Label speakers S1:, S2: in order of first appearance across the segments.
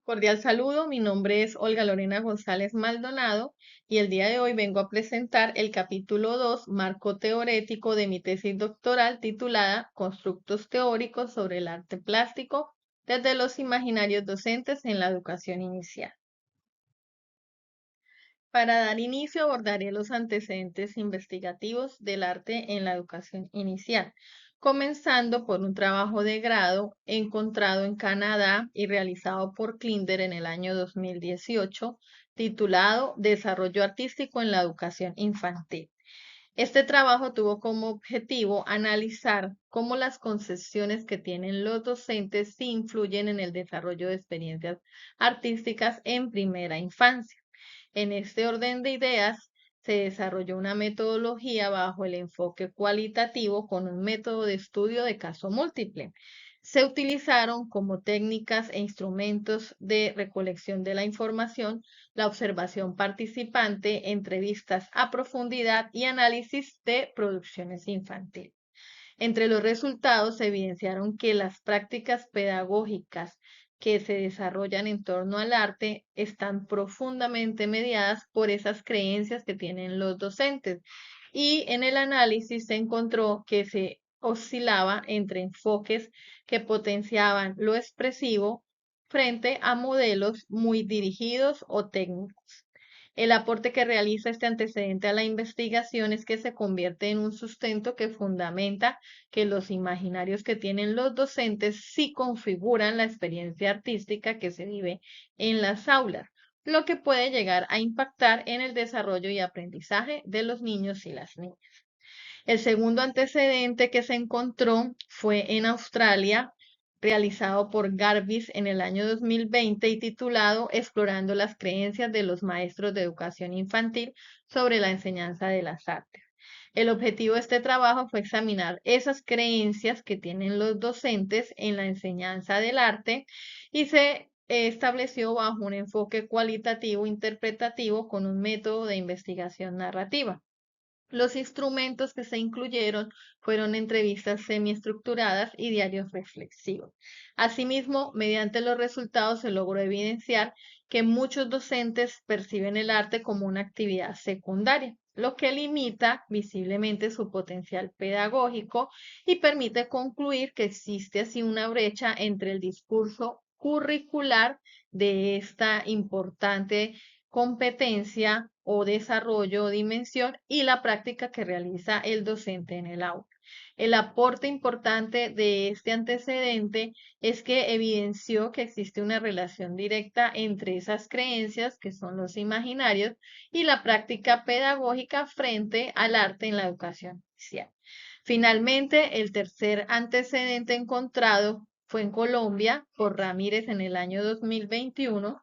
S1: Cordial saludo, mi nombre es Olga Lorena González Maldonado y el día de hoy vengo a presentar el capítulo 2, marco teorético de mi tesis doctoral titulada Constructos teóricos sobre el arte plástico desde los imaginarios docentes en la educación inicial. Para dar inicio abordaré los antecedentes investigativos del arte en la educación inicial, comenzando por un trabajo de grado encontrado en Canadá y realizado por Klinder en el año 2018, titulado Desarrollo artístico en la educación infantil. Este trabajo tuvo como objetivo analizar cómo las concepciones que tienen los docentes sí influyen en el desarrollo de experiencias artísticas en primera infancia. En este orden de ideas, se desarrolló una metodología bajo el enfoque cualitativo con un método de estudio de caso múltiple. Se utilizaron como técnicas e instrumentos de recolección de la información, la observación participante, entrevistas a profundidad y análisis de producciones infantiles. Entre los resultados se evidenciaron que las prácticas pedagógicas que se desarrollan en torno al arte están profundamente mediadas por esas creencias que tienen los docentes. Y en el análisis se encontró que se oscilaba entre enfoques que potenciaban lo expresivo frente a modelos muy dirigidos o técnicos. El aporte que realiza este antecedente a la investigación es que se convierte en un sustento que fundamenta que los imaginarios que tienen los docentes sí configuran la experiencia artística que se vive en las aulas, lo que puede llegar a impactar en el desarrollo y aprendizaje de los niños y las niñas. El segundo antecedente que se encontró fue en Australia, realizado por Garbis en el año 2020 y titulado Explorando las creencias de los maestros de educación infantil sobre la enseñanza de las artes. El objetivo de este trabajo fue examinar esas creencias que tienen los docentes en la enseñanza del arte y se estableció bajo un enfoque cualitativo interpretativo con un método de investigación narrativa. Los instrumentos que se incluyeron fueron entrevistas semiestructuradas y diarios reflexivos. Asimismo, mediante los resultados se logró evidenciar que muchos docentes perciben el arte como una actividad secundaria, lo que limita visiblemente su potencial pedagógico y permite concluir que existe así una brecha entre el discurso curricular de esta importante competencia o desarrollo o dimensión y la práctica que realiza el docente en el aula. El aporte importante de este antecedente es que evidenció que existe una relación directa entre esas creencias, que son los imaginarios, y la práctica pedagógica frente al arte en la educación inicial. Finalmente, el tercer antecedente encontrado fue en Colombia por Ramírez en el año 2021.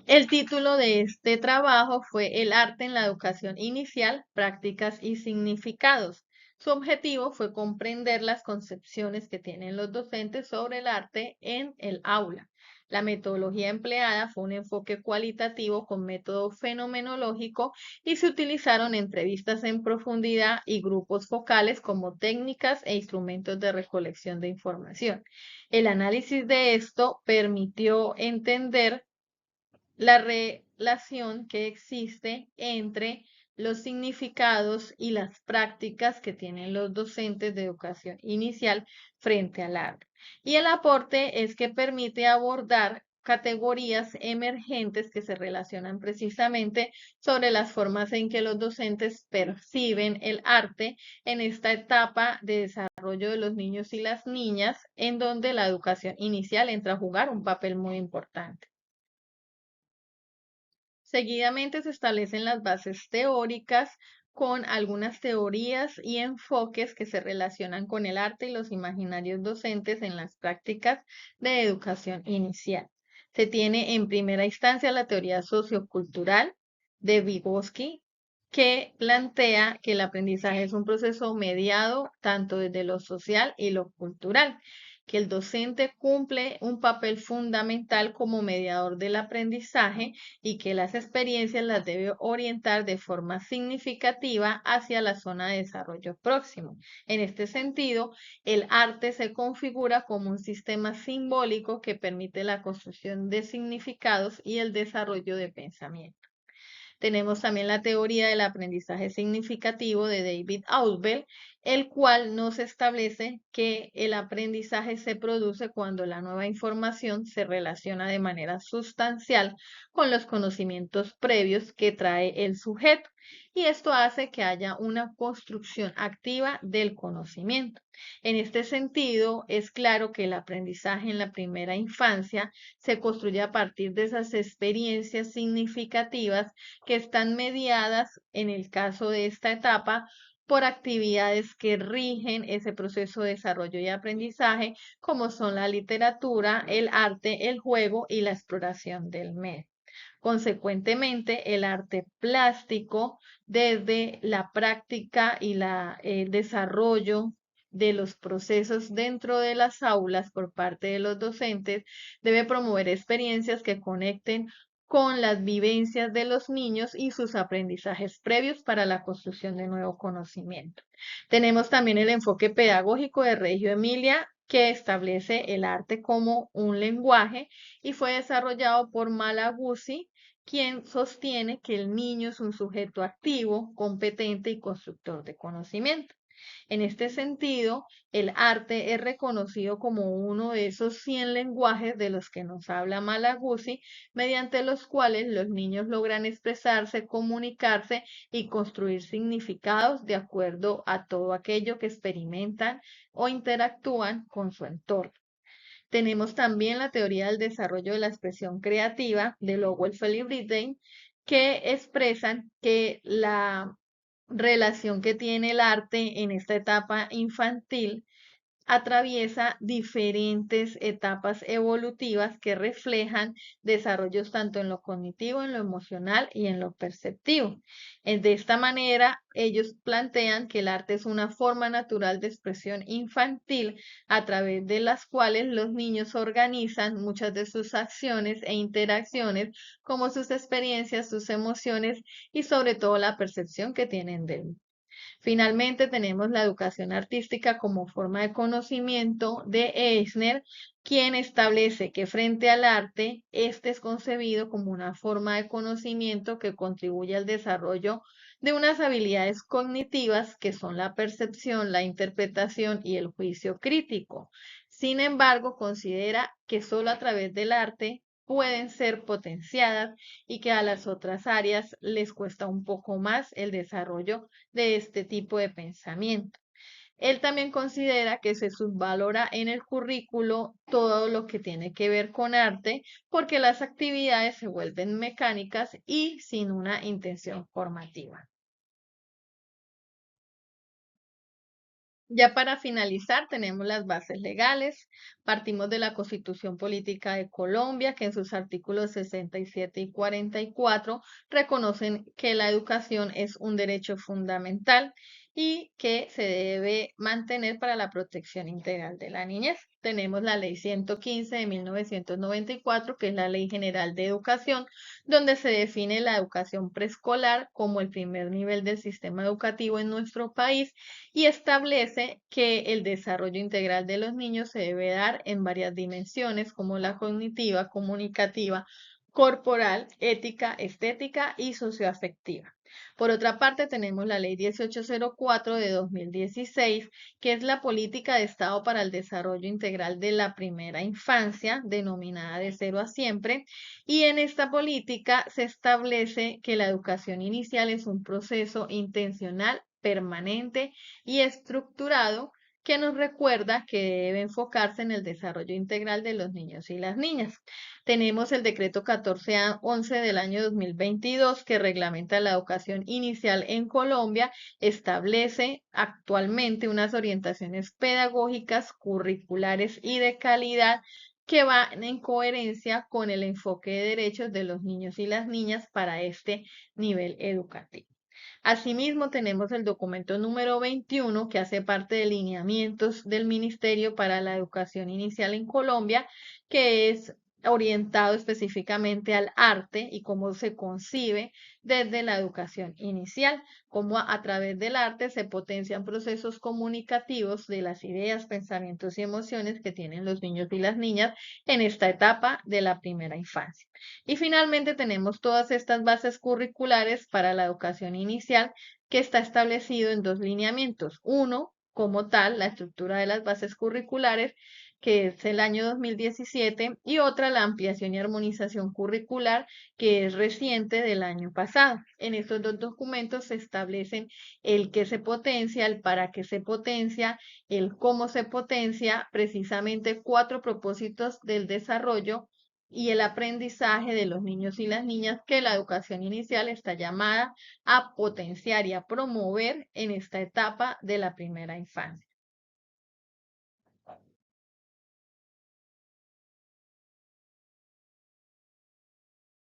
S1: El título de este trabajo fue El arte en la educación inicial, prácticas y significados. Su objetivo fue comprender las concepciones que tienen los docentes sobre el arte en el aula. La metodología empleada fue un enfoque cualitativo con método fenomenológico y se utilizaron entrevistas en profundidad y grupos focales como técnicas e instrumentos de recolección de información. El análisis de esto permitió entender la relación que existe entre los significados y las prácticas que tienen los docentes de educación inicial frente al arte. Y el aporte es que permite abordar categorías emergentes que se relacionan precisamente sobre las formas en que los docentes perciben el arte en esta etapa de desarrollo de los niños y las niñas, en donde la educación inicial entra a jugar un papel muy importante. Seguidamente se establecen las bases teóricas con algunas teorías y enfoques que se relacionan con el arte y los imaginarios docentes en las prácticas de educación inicial. Se tiene en primera instancia la teoría sociocultural de Vygotsky, que plantea que el aprendizaje es un proceso mediado tanto desde lo social y lo cultural. que el docente cumple un papel fundamental como mediador del aprendizaje y que las experiencias las debe orientar de forma significativa hacia la zona de desarrollo próximo. En este sentido, el arte se configura como un sistema simbólico que permite la construcción de significados y el desarrollo de pensamiento. Tenemos también la teoría del aprendizaje significativo de David Ausubel, el cual nos establece que el aprendizaje se produce cuando la nueva información se relaciona de manera sustancial con los conocimientos previos que trae el sujeto. Y esto hace que haya una construcción activa del conocimiento. En este sentido, es claro que el aprendizaje en la primera infancia se construye a partir de esas experiencias significativas que están mediadas, en el caso de esta etapa, por actividades que rigen ese proceso de desarrollo y aprendizaje, como son la literatura, el arte, el juego y la exploración del medio. Consecuentemente, el arte plástico, desde la práctica y el desarrollo de los procesos dentro de las aulas por parte de los docentes, debe promover experiencias que conecten con las vivencias de los niños y sus aprendizajes previos para la construcción de nuevo conocimiento. Tenemos también el enfoque pedagógico de Reggio Emilia, que establece el arte como un lenguaje y fue desarrollado por Malaguzzi, quien sostiene que el niño es un sujeto activo, competente y constructor de conocimiento. En este sentido, el arte es reconocido como uno de esos 100 lenguajes de los que nos habla Malaguzzi, mediante los cuales los niños logran expresarse, comunicarse y construir significados de acuerdo a todo aquello que experimentan o interactúan con su entorno. Tenemos también la teoría del desarrollo de la expresión creativa de Lowell y Brittain, que expresan que la relación que tiene el arte en esta etapa infantil atraviesa diferentes etapas evolutivas que reflejan desarrollos tanto en lo cognitivo, en lo emocional y en lo perceptivo. De esta manera, ellos plantean que el arte es una forma natural de expresión infantil a través de las cuales los niños organizan muchas de sus acciones e interacciones, como sus experiencias, sus emociones y sobre todo la percepción que tienen del mundo. Finalmente, tenemos la educación artística como forma de conocimiento de Eisner, quien establece que frente al arte, este es concebido como una forma de conocimiento que contribuye al desarrollo de unas habilidades cognitivas que son la percepción, la interpretación y el juicio crítico. Sin embargo, considera que solo a través del arte pueden ser potenciadas y que a las otras áreas les cuesta un poco más el desarrollo de este tipo de pensamiento. Él también considera que se subvalora en el currículo todo lo que tiene que ver con arte porque las actividades se vuelven mecánicas y sin una intención formativa. Ya para finalizar, tenemos las bases legales. Partimos de la Constitución Política de Colombia, que en sus artículos 67 y 44 reconocen que la educación es un derecho fundamental y que se debe mantener para la protección integral de la niñez. Tenemos la Ley 115 de 1994, que es la Ley General de Educación, donde se define la educación preescolar como el primer nivel del sistema educativo en nuestro país y establece que el desarrollo integral de los niños se debe dar en varias dimensiones, como la cognitiva, comunicativa, corporal, ética, estética y socioafectiva. Por otra parte, tenemos la Ley 1804 de 2016, que es la política de Estado para el desarrollo integral de la primera infancia, denominada de cero a siempre, y en esta política se establece que la educación inicial es un proceso intencional, permanente y estructurado que nos recuerda que debe enfocarse en el desarrollo integral de los niños y las niñas. Tenemos el decreto 1411 del año 2022 que reglamenta la educación inicial en Colombia, establece actualmente unas orientaciones pedagógicas, curriculares y de calidad que van en coherencia con el enfoque de derechos de los niños y las niñas para este nivel educativo. Asimismo, tenemos el documento número 21, que hace parte de lineamientos del Ministerio para la Educación Inicial en Colombia, que es orientado específicamente al arte y cómo se concibe desde la educación inicial, cómo a través del arte se potencian procesos comunicativos de las ideas, pensamientos y emociones que tienen los niños y las niñas en esta etapa de la primera infancia. Y finalmente tenemos todas estas bases curriculares para la educación inicial, que está establecido en dos lineamientos. Uno, como tal, la estructura de las bases curriculares, que es el año 2017, y otra, la ampliación y armonización curricular, que es reciente del año pasado. En estos dos documentos se establecen el qué se potencia, el para qué se potencia, el cómo se potencia, precisamente cuatro propósitos del desarrollo y el aprendizaje de los niños y las niñas que la educación inicial está llamada a potenciar y a promover en esta etapa de la primera infancia.